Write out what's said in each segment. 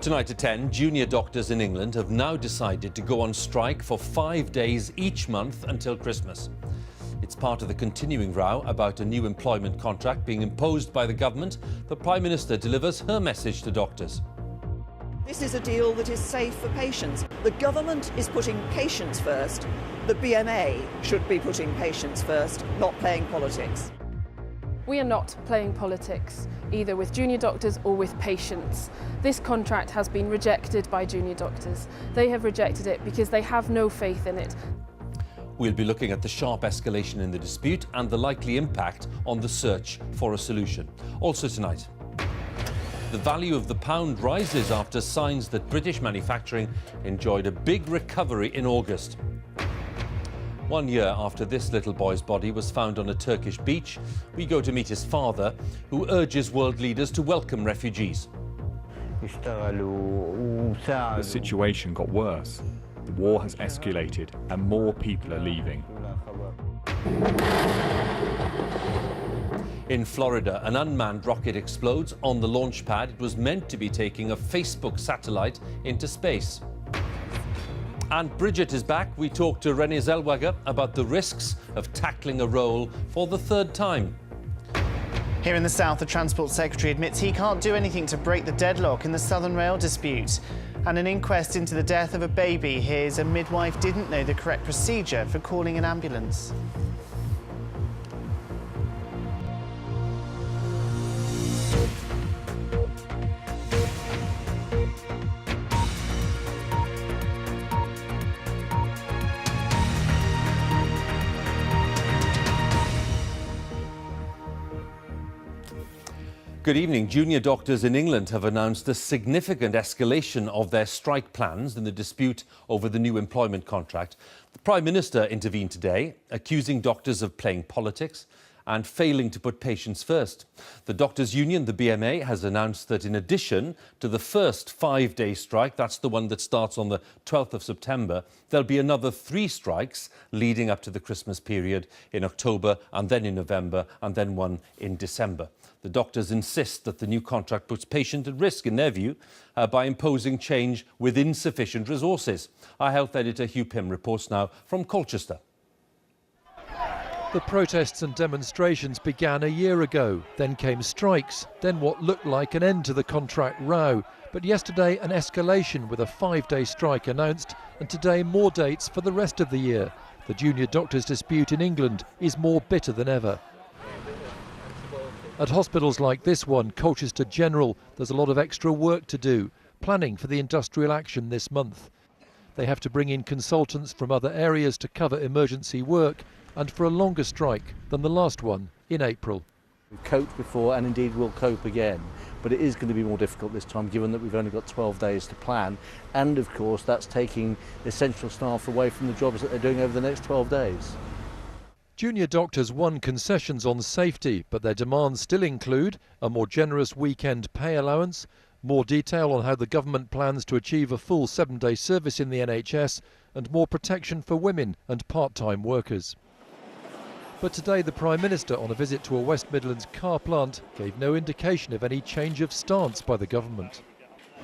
Tonight at 10, junior doctors in England have now decided to go on strike for 5 days each month until Christmas. It's part of the continuing row about a new employment contract being imposed by the government. The Prime Minister delivers her message to doctors. This is a deal that is safe for patients. The government is putting patients first. The BMA should be putting patients first, not playing politics. We are not playing politics, either with junior doctors or with patients. This contract has been rejected by junior doctors. They have rejected it because they have no faith in it. We'll be looking at the sharp escalation in the dispute and the likely impact on the search for a solution. Also tonight, the value of the pound rises after signs that British manufacturing enjoyed a big recovery in August. 1 year after this little boy's body was found on a Turkish beach, we go to meet his father, who urges world leaders to welcome refugees. The situation got worse. The war has escalated and more people are leaving. In Florida, an unmanned rocket explodes on the launch pad. It was meant to be taking a Facebook satellite into space. And Bridget is back. We talked to Renée Zellweger about the risks of tackling a role for the third time. Here in the south, the Transport Secretary admits he can't do anything to break the deadlock in the Southern Rail dispute. And an inquest into the death of a baby hears a midwife didn't know the correct procedure for calling an ambulance. Good evening. Junior doctors in England have announced a significant escalation of their strike plans in the dispute over the new employment contract. The Prime Minister intervened today, accusing doctors of playing politics and failing to put patients first. The doctors' union, the BMA, has announced that in addition to the first 5-day strike, that's the one that starts on the 12th of September, there'll be another 3 strikes leading up to the Christmas period in October and then in November and then one in December. The doctors insist that the new contract puts patients at risk, in their view, by imposing change with insufficient resources. Our health editor Hugh Pym reports now from Colchester. The protests and demonstrations began a year ago, then came strikes, then what looked like an end to the contract row. But yesterday an escalation with a 5-day strike announced, and today more dates for the rest of the year. The junior doctors' dispute in England is more bitter than ever. At hospitals like this one, Colchester General, there's a lot of extra work to do, planning for the industrial action this month. They have to bring in consultants from other areas to cover emergency work, and for a longer strike than the last one in April. We've coped before and indeed will cope again, but it is going to be more difficult this time given that we've only got 12 days to plan, and of course that's taking essential staff away from the jobs that they're doing over the next 12 days. Junior doctors won concessions on safety, but their demands still include a more generous weekend pay allowance, more detail on how the government plans to achieve a full 7-day service in the NHS, and more protection for women and part-time workers. But today the Prime Minister, on a visit to a West Midlands car plant, gave no indication of any change of stance by the government.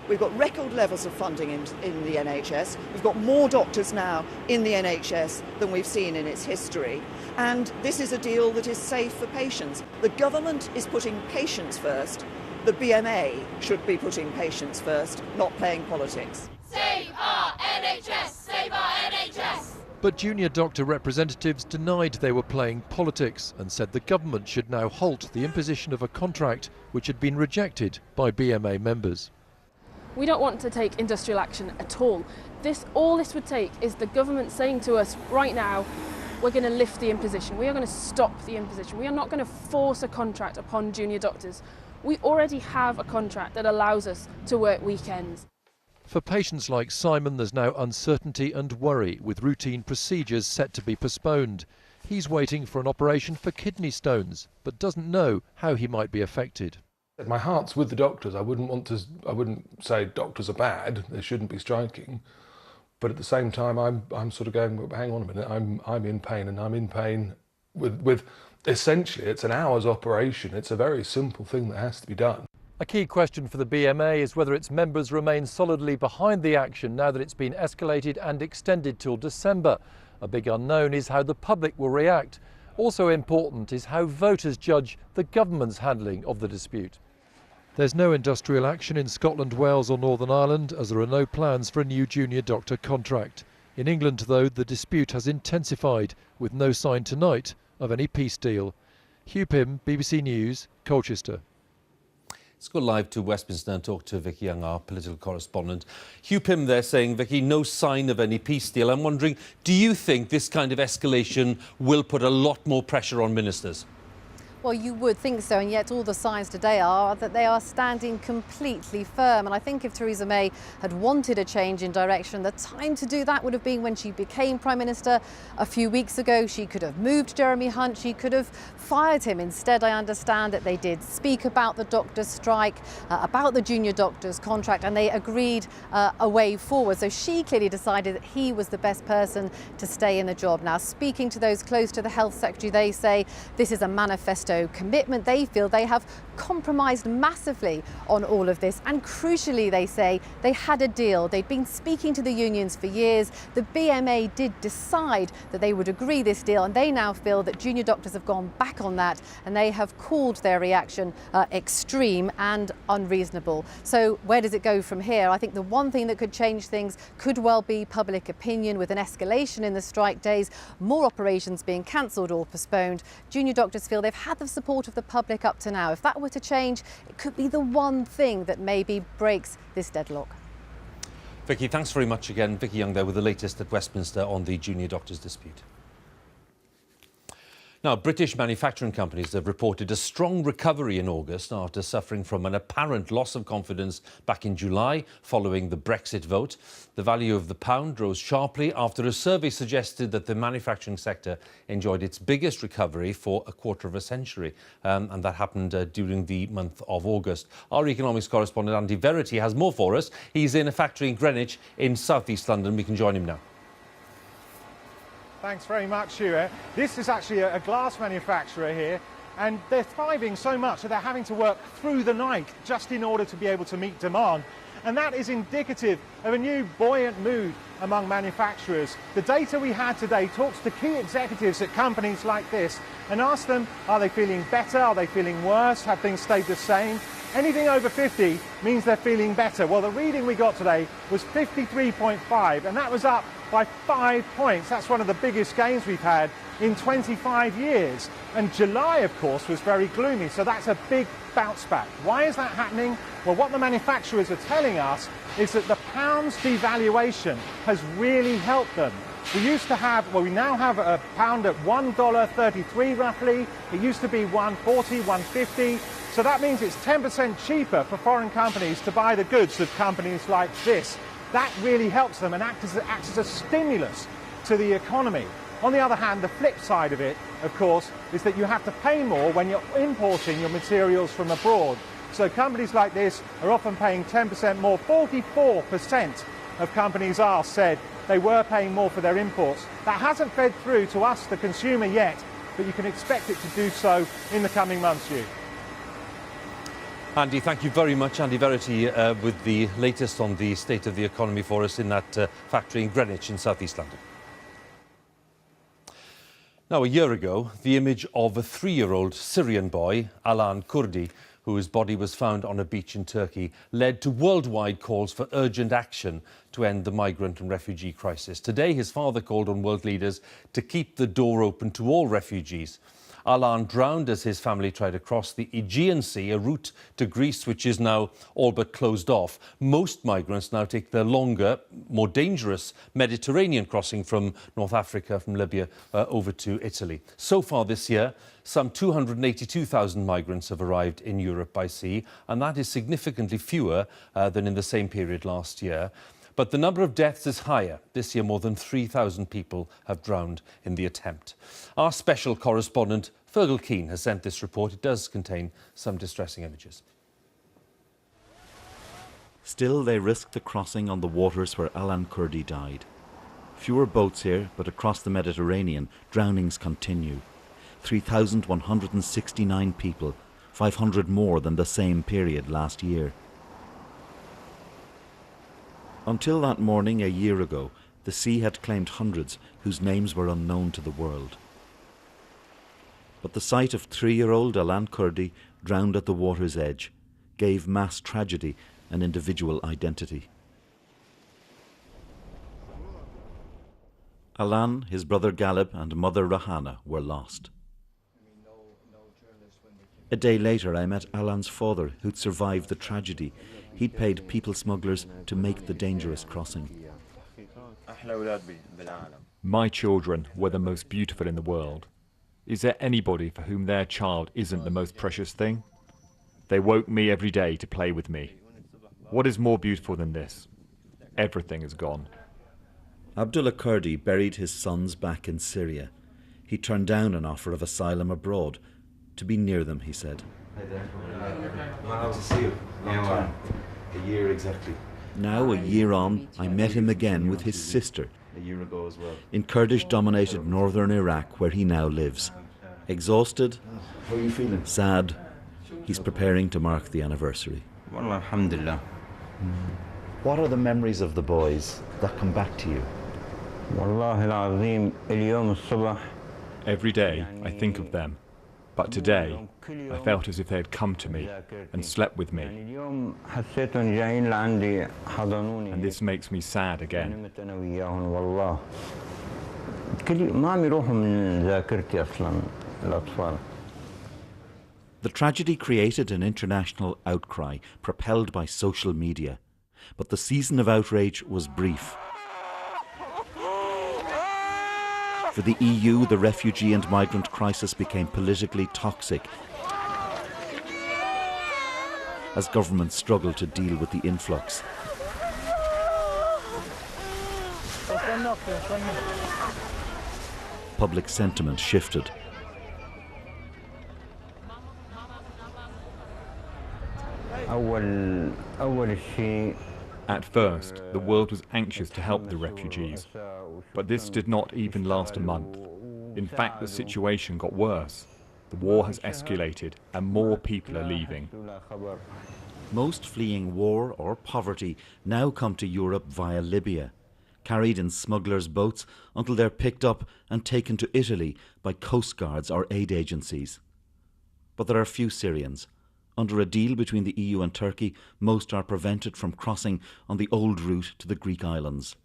We've got record levels of funding in the NHS. We've got more doctors now in the NHS than we've seen in its history. And this is a deal that is safe for patients. The government is putting patients first. The BMA should be putting patients first, not playing politics. Save our NHS! Save our NHS! But junior doctor representatives denied they were playing politics and said the government should now halt the imposition of a contract which had been rejected by BMA members. We don't want to take industrial action at all. All this would take is the government saying to us right now, we're going to lift the imposition. We are going to stop the imposition. We are not going to force a contract upon junior doctors. We already have a contract that allows us to work weekends. For patients like Simon, there's now uncertainty and worry, with routine procedures set to be postponed. He's waiting for an operation for kidney stones, but doesn't know how he might be affected. My heart's with the doctors. I wouldn't say doctors are bad. They shouldn't be striking. But at the same time, I'm sort of going, hang on a minute. I'm in pain, and I'm in pain with essentially it's an hour's operation. It's a very simple thing that has to be done. A key question for the BMA is whether its members remain solidly behind the action now that it's been escalated and extended till December. A big unknown is how the public will react. Also important is how voters judge the government's handling of the dispute. There's no industrial action in Scotland, Wales or Northern Ireland, as there are no plans for a new junior doctor contract. In England, though, the dispute has intensified, with no sign tonight of any peace deal. Hugh Pym, BBC News, Colchester. Let's go live to Westminster and talk to Vicky Young, our political correspondent. Hugh Pym there saying, Vicky, no sign of any peace deal. I'm wondering, do you think this kind of escalation will put a lot more pressure on ministers? Well, you would think so, and yet all the signs today are that they are standing completely firm. And I think if Theresa May had wanted a change in direction, the time to do that would have been when she became Prime Minister a few weeks ago. She could have moved Jeremy Hunt, she could have fired him. Instead, I understand that they did speak about the doctors' strike, about the junior doctors' contract, and they agreed a way forward. So she clearly decided that he was the best person to stay in the job. Now, speaking to those close to the Health Secretary, they say this is a manifesto commitment. They feel they have compromised massively on all of this, and crucially they say they had a deal. They'd been speaking to the unions for years. The BMA did decide that they would agree this deal, and they now feel that junior doctors have gone back on that, and they have called their reaction extreme and unreasonable. So where does it go from here? I think the one thing that could change things could well be public opinion, with an escalation in the strike days, more operations being cancelled or postponed. Junior doctors feel they've had the support of the public up to now. If that were to change, it could be the one thing that maybe breaks this deadlock. Vicky, thanks very much again. Vicky Young there with the latest at Westminster on the junior doctors dispute. Now, British manufacturing companies have reported a strong recovery in August after suffering from an apparent loss of confidence back in July following the Brexit vote. The value of the pound rose sharply after a survey suggested that the manufacturing sector enjoyed its biggest recovery for a quarter of a century, and that happened during the month of August. Our economics correspondent Andy Verity has more for us. He's in a factory in Greenwich in southeast London. We can join him now. Thanks very much, Hugh. This is actually a glass manufacturer here, and they're thriving so much that they're having to work through the night just in order to be able to meet demand. And that is indicative of a new buoyant mood among manufacturers. The data we had today talks to key executives at companies like this and asks them, are they feeling better? Are they feeling worse? Have things stayed the same? Anything over 50 means they're feeling better. Well, the reading we got today was 53.5, and that was up by 5 points. That's one of the biggest gains we've had in 25 years. And July, of course, was very gloomy, so that's a big bounce back. Why is that happening? Well, what the manufacturers are telling us is that the pound's devaluation has really helped them. We used to have, well, we now have a pound at $1.33 roughly. It used to be $1.40, $1.50. So that means it's 10% cheaper for foreign companies to buy the goods of companies like this. That really helps them and acts as a stimulus to the economy. On the other hand, the flip side of it, of course, is that you have to pay more when you're importing your materials from abroad. So companies like this are often paying 10% more. 44% of companies asked said they were paying more for their imports. That hasn't fed through to us, the consumer, yet, but you can expect it to do so in the coming months, Hugh. Andy, thank you very much. Andy Verity with the latest on the state of the economy for us in that factory in Greenwich in southeast London. Now, a year ago, the image of a 3-year-old Syrian boy, Alan Kurdi, whose body was found on a beach in Turkey, led to worldwide calls for urgent action to end the migrant and refugee crisis. Today, his father called on world leaders to keep the door open to all refugees. Alan drowned as his family tried to cross the Aegean Sea, a route to Greece which is now all but closed off. Most migrants now take the longer, more dangerous Mediterranean crossing from North Africa, from Libya, over to Italy. So far this year, some 282,000 migrants have arrived in Europe by sea, and that is significantly fewer than in the same period last year. But the number of deaths is higher. This year, more than 3,000 people have drowned in the attempt. Our special correspondent, Fergal Keane, has sent this report. It does contain some distressing images. Still, they risked the crossing on the waters where Alan Kurdi died. Fewer boats here, but across the Mediterranean, drownings continue. 3,169 people, 500 more than the same period last year. Until that morning a year ago, the sea had claimed hundreds whose names were unknown to the world. But the sight of 3-year-old Alan Kurdi drowned at the water's edge gave mass tragedy an individual identity. Alan, his brother Galib and mother Rahana were lost. A day later I met Alan's father, who'd survived the tragedy. He'd paid people smugglers to make the dangerous crossing. My children were the most beautiful in the world. Is there anybody for whom their child isn't the most precious thing? They woke me every day to play with me. What is more beautiful than this? Everything is gone. Abdullah Kurdi buried his sons back in Syria. He turned down an offer of asylum abroad. To be near them, he said. Hi there. Good to see you. Long time. A year exactly. Now, a year on, I met him again with his sister. A year ago as well. In Kurdish-dominated northern Iraq, where he now lives. Exhausted, how are you feeling? Sad, he's preparing to mark the anniversary. Wallah, alhamdulillah. What are the memories of the boys that come back to you? Every day I think of them, but today I felt as if they had come to me and slept with me. And this makes me sad again. The tragedy created an international outcry propelled by social media, but the season of outrage was brief. For the EU, the refugee and migrant crisis became politically toxic as governments struggled to deal with the influx. Public sentiment shifted. At first, the world was anxious to help the refugees, but this did not even last a month. In fact, the situation got worse. The war has escalated and more people are leaving. Most fleeing war or poverty now come to Europe via Libya, carried in smugglers' boats until they're picked up and taken to Italy by coast guards or aid agencies. But there are few Syrians. Under a deal between the EU and Turkey, most are prevented from crossing on the old route to the Greek islands.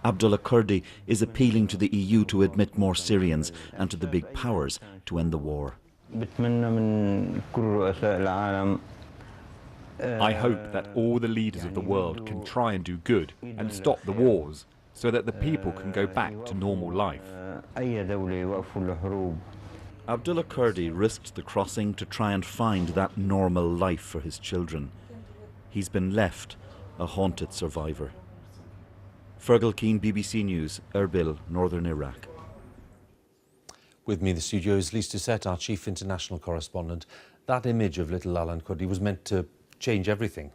Abdullah Kurdi is appealing to the EU to admit more Syrians and to the big powers to end the war. I hope that all the leaders of the world can try and do good and stop the wars so that the people can go back to normal life. Abdullah Kurdi risked the crossing to try and find that normal life for his children. He's been left a haunted survivor. Fergal Keane, BBC News, Erbil, Northern Iraq. With me in the studio is Lise Doucette, our chief international correspondent. That image of little Alan Kurdi was meant to change everything.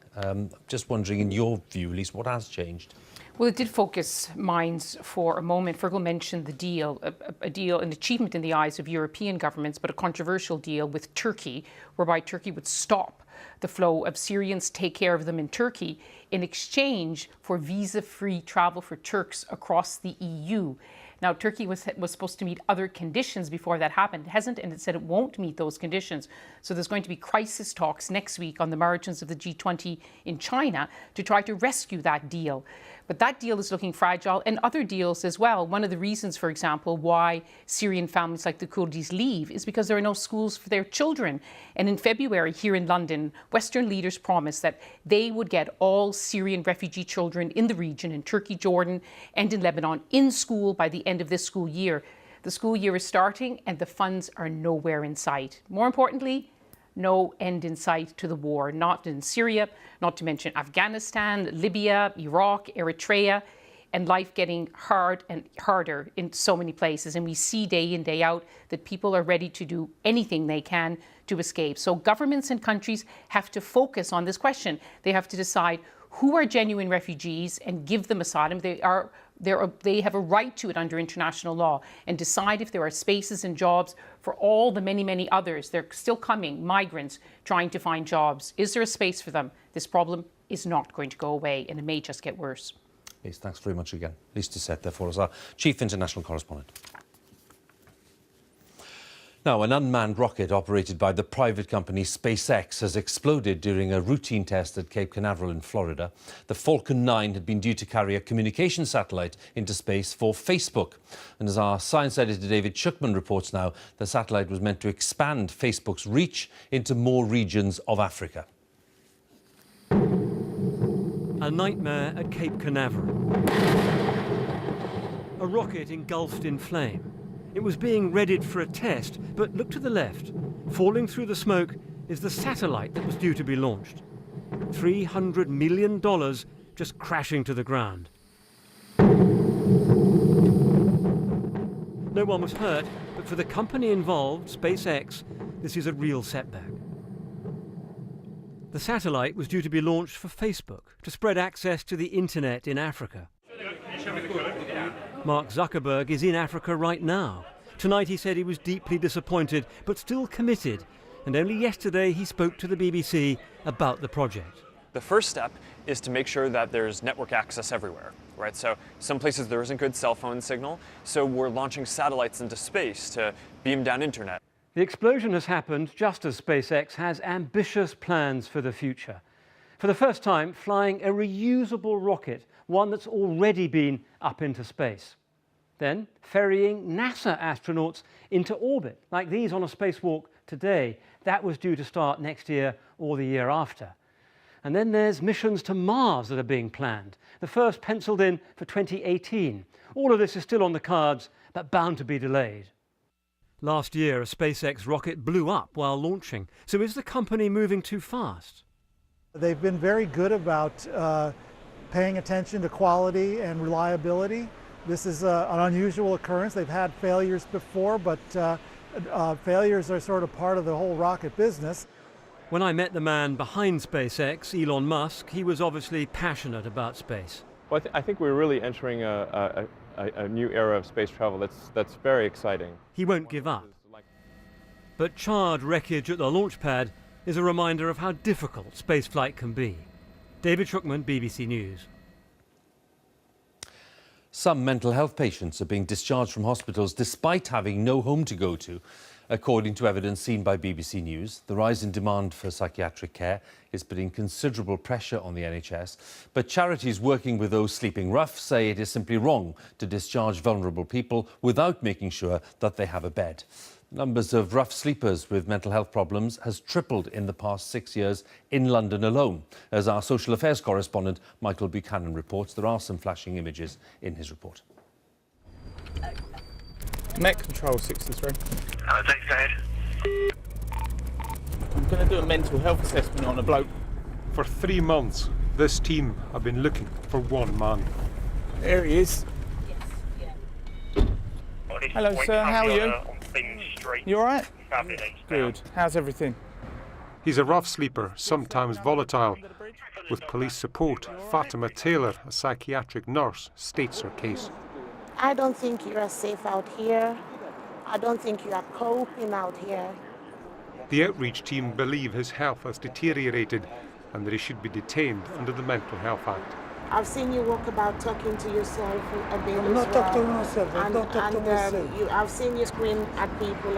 Just wondering, in your view, Lise, what has changed? Well, it did focus minds for a moment. Fergal mentioned the deal, a deal, an achievement in the eyes of European governments, but a controversial deal with Turkey, whereby Turkey would stop the flow of Syrians, take care of them in Turkey, in exchange for visa-free travel for Turks across the EU. Now, Turkey was supposed to meet other conditions before that happened. It hasn't, and it said it won't meet those conditions. So there's going to be crisis talks next week on the margins of the G20 in China to try to rescue that deal. But that deal is looking fragile, and other deals as well. One of the reasons, for example, why Syrian families like the Kurdis leave is because there are no schools for their children. And in February, here in London, Western leaders promised that they would get all Syrian refugee children in the region, in Turkey, Jordan, and in Lebanon, in school by the end of this school year. The school year is starting, and the funds are nowhere in sight. More importantly, no end in sight to the war, not in Syria, not to mention Afghanistan, Libya, Iraq, Eritrea, and life getting hard and harder in so many places. And we see day in, day out that people are ready to do anything they can to escape. So governments and countries have to focus on this question. They have to decide who are genuine refugees and give them asylum. They are They have a right to it under international law and decide if there are spaces and jobs for all the many, many others. They're still coming, migrants, trying to find jobs. Is there a space for them? This problem is not going to go away, and it may just get worse. Lise, thanks very much again. Lise Doucette there for us, our Chief International Correspondent. Now, an unmanned rocket operated by the private company SpaceX has exploded during a routine test at Cape Canaveral in Florida. The Falcon 9 had been due to carry a communication satellite into space for Facebook. And as our science editor David Schuckman reports now, the satellite was meant to expand Facebook's reach into more regions of Africa. A nightmare at Cape Canaveral. A rocket engulfed in flame. It was being readied for a test, but look to the left. Falling through the smoke is the satellite that was due to be launched. $300 million just crashing to the ground. No one was hurt, but for the company involved, SpaceX, this is a real setback. The satellite was due to be launched for Facebook to spread access to the internet in Africa. Mark Zuckerberg is in Africa right now. Tonight he said he was deeply disappointed, but still committed. And only yesterday he spoke to the BBC about the project. The first step is to make sure that there's network access everywhere, right? So some places there isn't good cell phone signal, so we're launching satellites into space to beam down internet. The explosion has happened just as SpaceX has ambitious plans for the future. For the first time, flying a reusable rocket, one that's already been up into space. Then ferrying NASA astronauts into orbit, like these on a spacewalk today. That was due to start next year or the year after. And then there's missions to Mars that are being planned, the first penciled in for 2018. All of this is still on the cards, but bound to be delayed. Last year, a SpaceX rocket blew up while launching. So is the company moving too fast? They've been very good about paying attention to quality and reliability. This is an unusual occurrence. They've had failures before, but failures are sort of part of the whole rocket business. When I met the man behind SpaceX, Elon Musk, he was obviously passionate about space. Well, I think we're really entering a new era of space travel that's very exciting. He won't give up. But charred wreckage at the launch pad is a reminder of how difficult spaceflight can be. David Schuckman, BBC News. Some mental health patients are being discharged from hospitals despite having no home to go to. According to evidence seen by BBC News, the rise in demand for psychiatric care is putting considerable pressure on the NHS. But charities working with those sleeping rough say it is simply wrong to discharge vulnerable people without making sure that they have a bed. Numbers of rough sleepers with mental health problems has tripled in the past 6 years in London alone. As our social affairs correspondent Michael Buchanan reports, there are some flashing images in his report. Met control 63. Thanks, go ahead. I'm going to do a mental health assessment on a bloke. For 3 months, this team have been looking for one man. There he is. Hello, sir. How are you? You all right? Good. How's everything? He's a rough sleeper, sometimes volatile. With police support, Fatima Taylor, a psychiatric nurse, states her case. I don't think you are safe out here. I don't think you are coping out here. The outreach team believe his health has deteriorated and that he should be detained under the Mental Health Act. I've seen you walk about talking to yourself a bit I'm not as well. talking to myself. I'm not talking to myself. I've seen you scream at people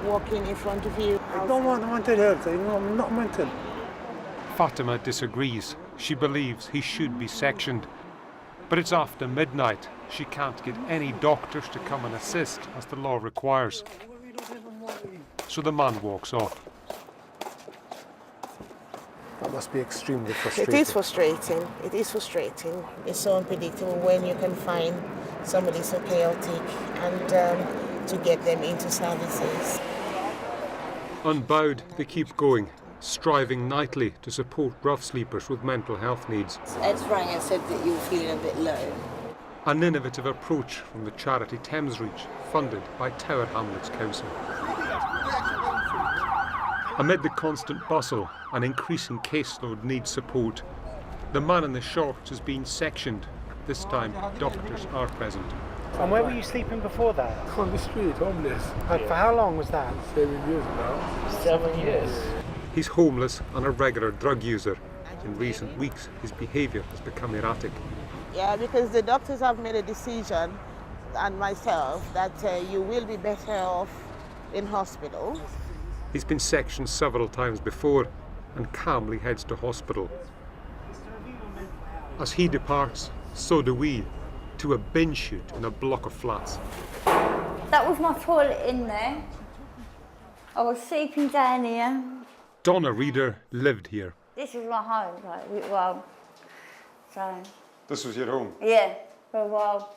walking in front of you. I don't want mental health. I'm not mental. Fatima disagrees. She believes he should be sectioned. But it's after midnight. She can't get any doctors to come and assist as the law requires. So the man walks off. That must be extremely frustrating. It is frustrating. It is frustrating. It's so unpredictable when you can find somebody so chaotic and to get them into services. Unbowed, they keep going, striving nightly to support rough sleepers with mental health needs. Ed rang and said that you were feeling a bit low. An innovative approach from the charity Thamesreach, funded by Tower Hamlets Council. Amid the constant bustle, an increasing caseload needs support. The man in the shorts has been sectioned This time, doctors are present. And where were you sleeping before that? On the street, homeless. And for how long was that? 7 years now. 7 years. He's homeless and a regular drug user. In recent weeks, his behaviour has become erratic. Yeah, because the doctors have made a decision, and myself, that you will be better off in hospital. He's been sectioned several times before and calmly heads to hospital. As he departs, so do we, to a bin chute in a block of flats. That was my toilet in there. I was sleeping down here. Donna Reader lived here. This is my home, well, so... This was your home? Yeah, for a while.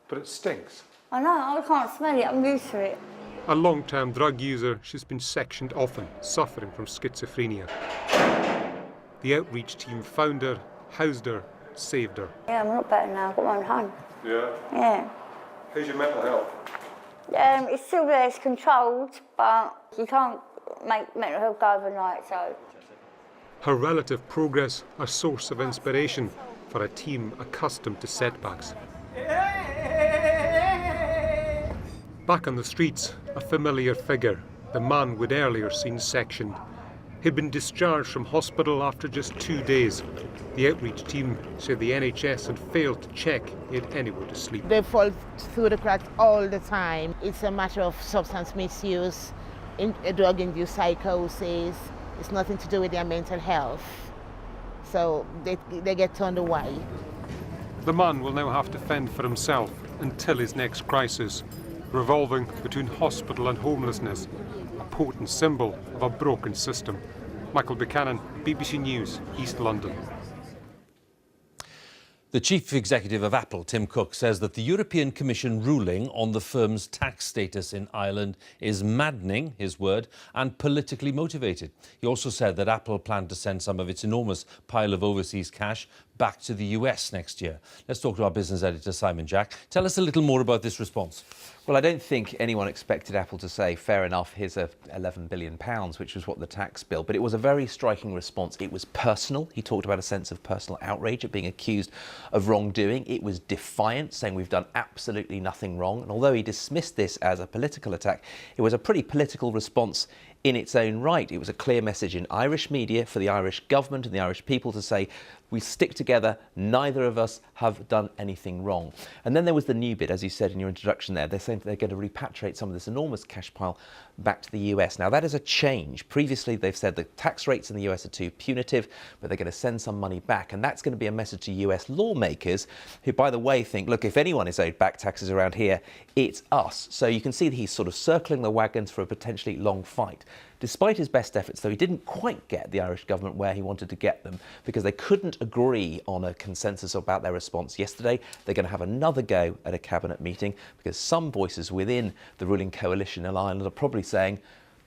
But it stinks. I know, I can't smell it, I'm used to it. A long-term drug user, she's been sectioned often, suffering from schizophrenia. The outreach team found her, housed her, saved her. Yeah, I'm not better now, I've got my own home. Yeah? Yeah. How's your mental health? It's still there, it's controlled, but you can't make mental health go overnight, so... Her relative progress, a source of inspiration for a team accustomed to setbacks. Back on the streets, a familiar figure, the man we'd earlier seen sectioned. He'd been discharged from hospital after just 2 days. The outreach team said the NHS had failed to check he had anywhere to sleep. They fall through the cracks all the time. It's a matter of substance misuse, drug-induced psychosis. It's nothing to do with their mental health. So they get turned away. The man will now have to fend for himself until his next crisis, revolving between hospital and homelessness, a potent symbol of a broken system. Michael Buchanan, BBC News, East London. The chief executive of Apple, Tim Cook, says that the European Commission ruling on the firm's tax status in Ireland is maddening, his word, and politically motivated. He also said that Apple planned to send some of its enormous pile of overseas cash back to the US next year. Let's talk to our business editor, Simon Jack. Tell us a little more about this response. Well, I don't think anyone expected Apple to say, fair enough, here's £11 billion, which was what the tax bill. But it was a very striking response. It was personal. He talked about a sense of personal outrage at being accused of wrongdoing. It was defiant, saying we've done absolutely nothing wrong. And although he dismissed this as a political attack, it was a pretty political response in its own right. It was a clear message in Irish media for the Irish government and the Irish people to say, we stick together, neither of us have done anything wrong. And then there was the new bit, as you said in your introduction there. They're saying that they're going to repatriate some of this enormous cash pile back to the US. Now, that is a change. Previously, they've said the tax rates in the US are too punitive, but they're going to send some money back. And that's going to be a message to US lawmakers who, by the way, think, look, if anyone is owed back taxes around here, it's us. So you can see that he's sort of circling the wagons for a potentially long fight. Despite his best efforts, though, he didn't quite get the Irish government where he wanted to get them because they couldn't agree on a consensus about their response yesterday. They're going to have another go at a cabinet meeting because some voices within the ruling coalition in Ireland are probably saying,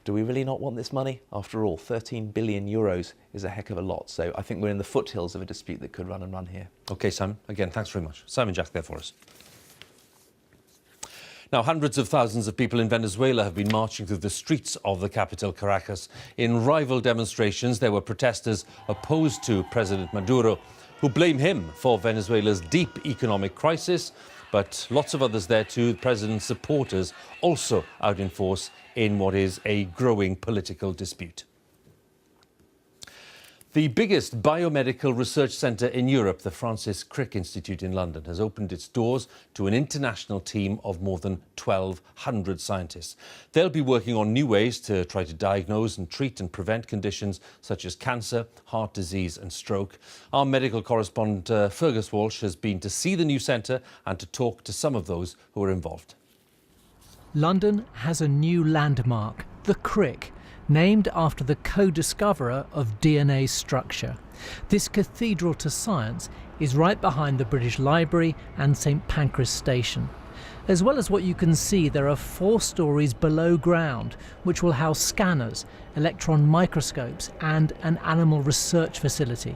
do we really not want this money? After all, 13 billion euros is a heck of a lot. So I think we're in the foothills of a dispute that could run and run here. OK, Simon. Again, thanks very much. Simon Jack there for us. Now, hundreds of thousands of people in Venezuela have been marching through the streets of the capital, Caracas. In rival demonstrations, there were protesters opposed to President Maduro, who blame him for Venezuela's deep economic crisis, but lots of others there too. The president's supporters also out in force in what is a growing political dispute. The biggest biomedical research centre in Europe, the Francis Crick Institute in London, has opened its doors to an international team of more than 1,200 scientists. They'll be working on new ways to try to diagnose and treat and prevent conditions such as cancer, heart disease and stroke. Our medical correspondent Fergus Walsh has been to see the new centre and to talk to some of those who are involved. London has a new landmark, the Crick, named after the co-discoverer of DNA structure. This cathedral to science is right behind the British Library and St Pancras Station. As well as what you can see, there are 4 stories below ground, which will house scanners, electron microscopes and an animal research facility.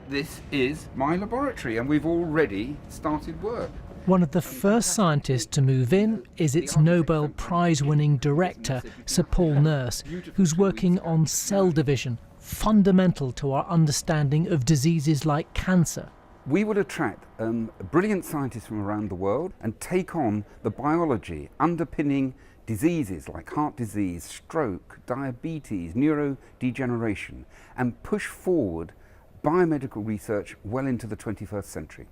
This is my laboratory and we've already started work. One of the first scientists to move in is its Nobel Prize-winning director, Sir Paul Nurse, who's working on cell division, fundamental to our understanding of diseases like cancer. We would attract brilliant scientists from around the world and take on the biology underpinning diseases like heart disease, stroke, diabetes, neurodegeneration, and push forward biomedical research well into the 21st century.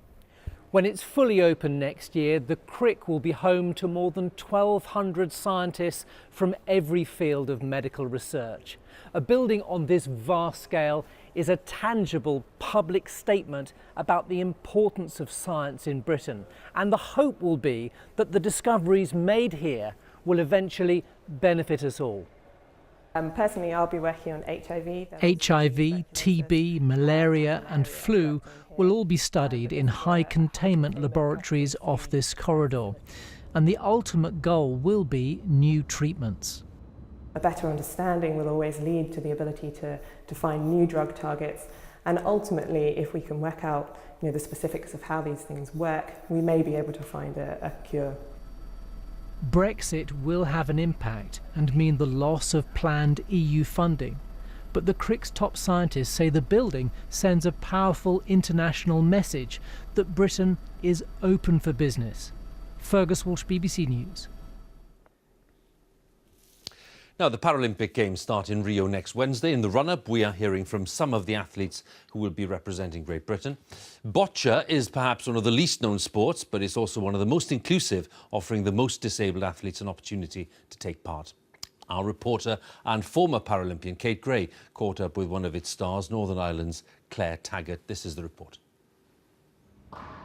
When it's fully open next year, the Crick will be home to more than 1,200 scientists from every field of medical research. A building on this vast scale is a tangible public statement about the importance of science in Britain, and the hope will be that the discoveries made here will eventually benefit us all. Personally, I'll be working on HIV. HIV, TB, malaria and flu will all be studied in high containment laboratories off this corridor, and the ultimate goal will be new treatments. A better understanding will always lead to the ability to find new drug targets, and ultimately, if we can work out the specifics of how these things work, we may be able to find a cure. Brexit will have an impact and mean the loss of planned EU funding. But the Crick's top scientists say the building sends a powerful international message that Britain is open for business. Fergus Walsh, BBC News. Now, the Paralympic Games start in Rio next Wednesday. In the run-up, we are hearing from some of the athletes who will be representing Great Britain. Boccia is perhaps one of the least known sports, but it's also one of the most inclusive, offering the most disabled athletes an opportunity to take part. Our reporter and former Paralympian Kate Gray caught up with one of its stars, Northern Ireland's Claire Taggart. This is the report.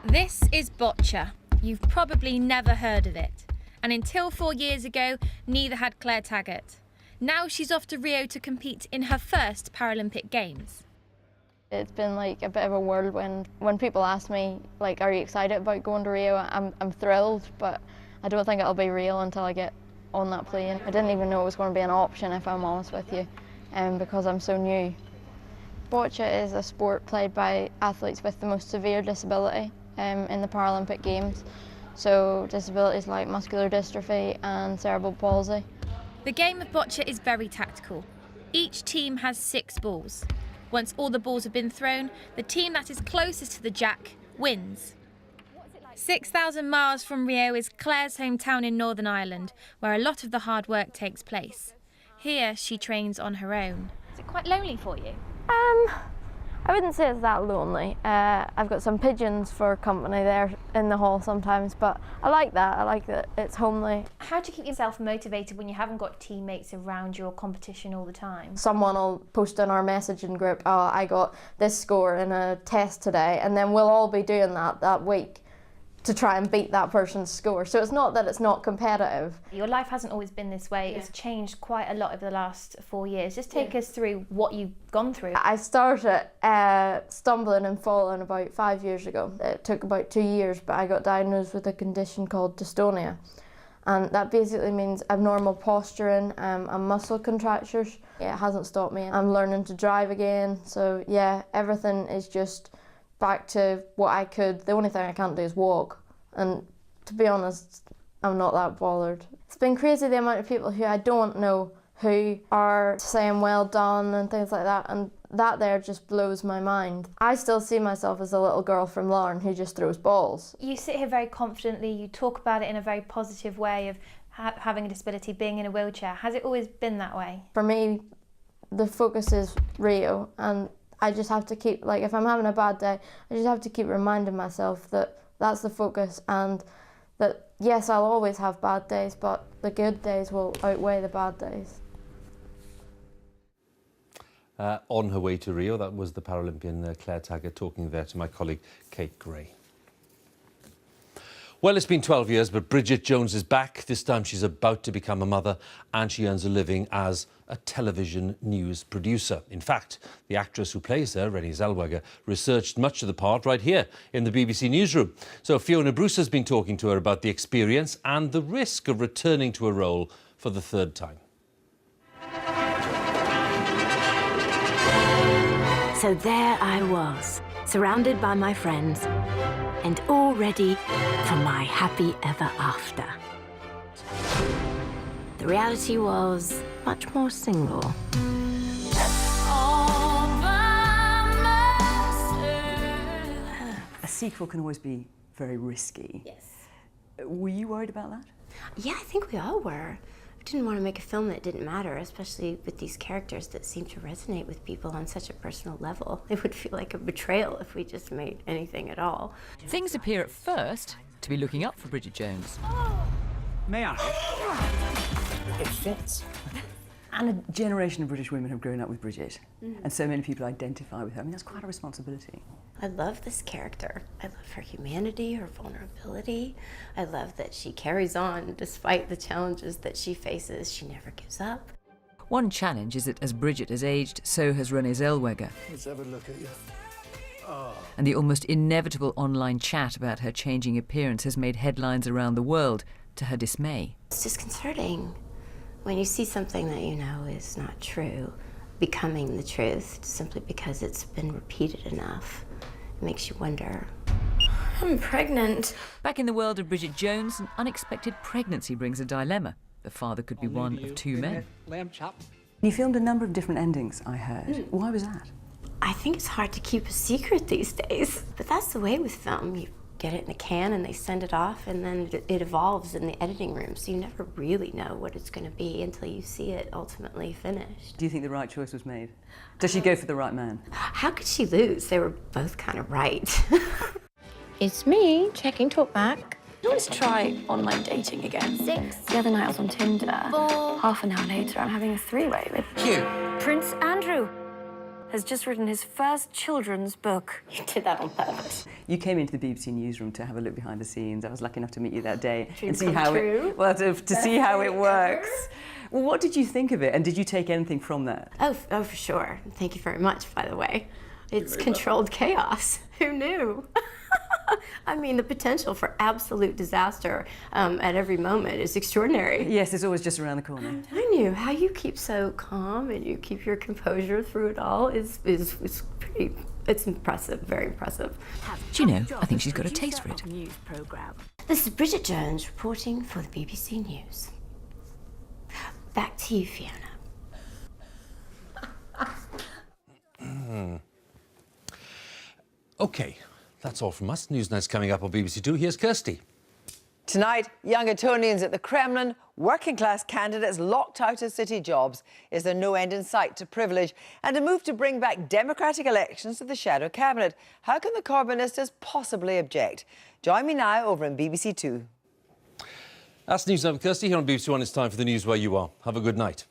This is Boccia. You've probably never heard of it. And until 4 years ago, neither had Claire Taggart. Now she's off to Rio to compete in her first Paralympic Games. It's been like a bit of a whirlwind. When people ask me, like, are you excited about going to Rio? I'm thrilled, but I don't think it'll be real until I get on that plane. I didn't even know it was going to be an option, if I'm honest with you, because I'm so new. Boccia is a sport played by athletes with the most severe disability in the Paralympic Games. So disabilities like muscular dystrophy and cerebral palsy. The game of boccia is very tactical. Each team has 6 balls. Once all the balls have been thrown, the team that is closest to the jack wins. 6,000 miles from Rio is Claire's hometown in Northern Ireland, where a lot of the hard work takes place. Here she trains on her own. Is it quite lonely for you? I wouldn't say it's that lonely. I've got some pigeons for company there in the hall sometimes, but I like that. I like that it's homely. How do you keep yourself motivated when you haven't got teammates around your competition all the time? Someone will post in our messaging group, oh, I got this score in a test today, and then we'll all be doing that week to try and beat that person's score. So it's not that it's not competitive. Your life hasn't always been this way. It's changed quite a lot over the last 4 years. Just take us through what you've gone through. I started stumbling and falling about 5 years ago. It took about 2 years, but I got diagnosed with a condition called dystonia. And that basically means abnormal posturing and muscle contractures. It hasn't stopped me. I'm learning to drive again. So yeah, everything is just back to what I could. The only thing I can't do is walk. And to be honest, I'm not that bothered. It's been crazy the amount of people who I don't know who are saying well done and things like that, and that there just blows my mind. I still see myself as a little girl from Larne who just throws balls. You sit here very confidently, you talk about it in a very positive way of having a disability, being in a wheelchair. Has it always been that way? For me, the focus is Rio, and I just have to keep, like, if I'm having a bad day, I just have to keep reminding myself that that's the focus, and that yes, I'll always have bad days, but the good days will outweigh the bad days. On her way to Rio, that was the Paralympian Claire Taggart talking there to my colleague Kate Gray. Well, it's been 12 years, but Bridget Jones is back. This time she's about to become a mother, and she earns a living as a television news producer. In fact, the actress who plays her, Renée Zellweger, researched much of the part right here in the BBC newsroom. So Fiona Bruce has been talking to her about the experience and the risk of returning to a role for the 3rd time. So there I was, surrounded by my friends, and all ready for my happy ever after. The reality was much more single. sequel can always be very risky. Yes. Were you worried about that? Yeah, I think we all were. We didn't want to make a film that didn't matter, especially with these characters that seem to resonate with people on such a personal level. It would feel like a betrayal if we just made anything at all. Things appear at first to be looking up for Bridget Jones. May I? It fits. And a generation of British women have grown up with Bridget, and so many people identify with her. I mean, that's quite a responsibility. I love this character. I love her humanity, her vulnerability. I love that she carries on despite the challenges that she faces. She never gives up. One challenge is that as Bridget has aged, so has Renée Zellweger. Let's have a look at you. Oh. And the almost inevitable online chat about her changing appearance has made headlines around the world, to her dismay. It's disconcerting when you see something that you know is not true becoming the truth simply because it's been repeated enough. It makes you wonder. I'm pregnant. Back in the world of Bridget Jones, an unexpected pregnancy brings a dilemma. The father could be one of two men. Lamb chop. You filmed a number of different endings, I heard. Why was that? I think it's hard to keep a secret these days, but that's the way with film. You get it in a can and they send it off, and then it evolves in the editing room, so you never really know what it's going to be until you see it ultimately finished. Do you think the right choice was made? Does she go for the right man? How could she lose? They were both kind of right. It's me, checking talkback. You want to try online dating again? 6. The other night I was on Tinder. 4. Half an hour later I'm having a 3-way with Prince Andrew has just written his first children's book. You did that on purpose. You came into the BBC newsroom to have a look behind the scenes. I was lucky enough to meet you that day Dream and see come how true. to see how it works. Well, what did you think of it, and did you take anything from that? Oh, for sure. Thank you very much, by the way. It's controlled chaos. Who knew? I mean, the potential for absolute disaster at every moment is extraordinary. Yes, it's always just around the corner. I'm telling you, how you keep so calm and you keep your composure through it all is pretty, it's impressive, very impressive. Do you know, I think she's got a taste for it. This is Bridget Jones reporting for the BBC News. Back to you, Fiona. OK, that's all from us. Newsnight's coming up on BBC Two. Here's Kirsty. Tonight, young Etonians at the Kremlin, working-class candidates locked out of city jobs. Is there no end in sight to privilege? And a move to bring back democratic elections to the shadow cabinet. How can the Corbynistas possibly object? Join me now over on BBC Two. That's Newsnight with Kirsty here on BBC One. It's time for the news where you are. Have a good night.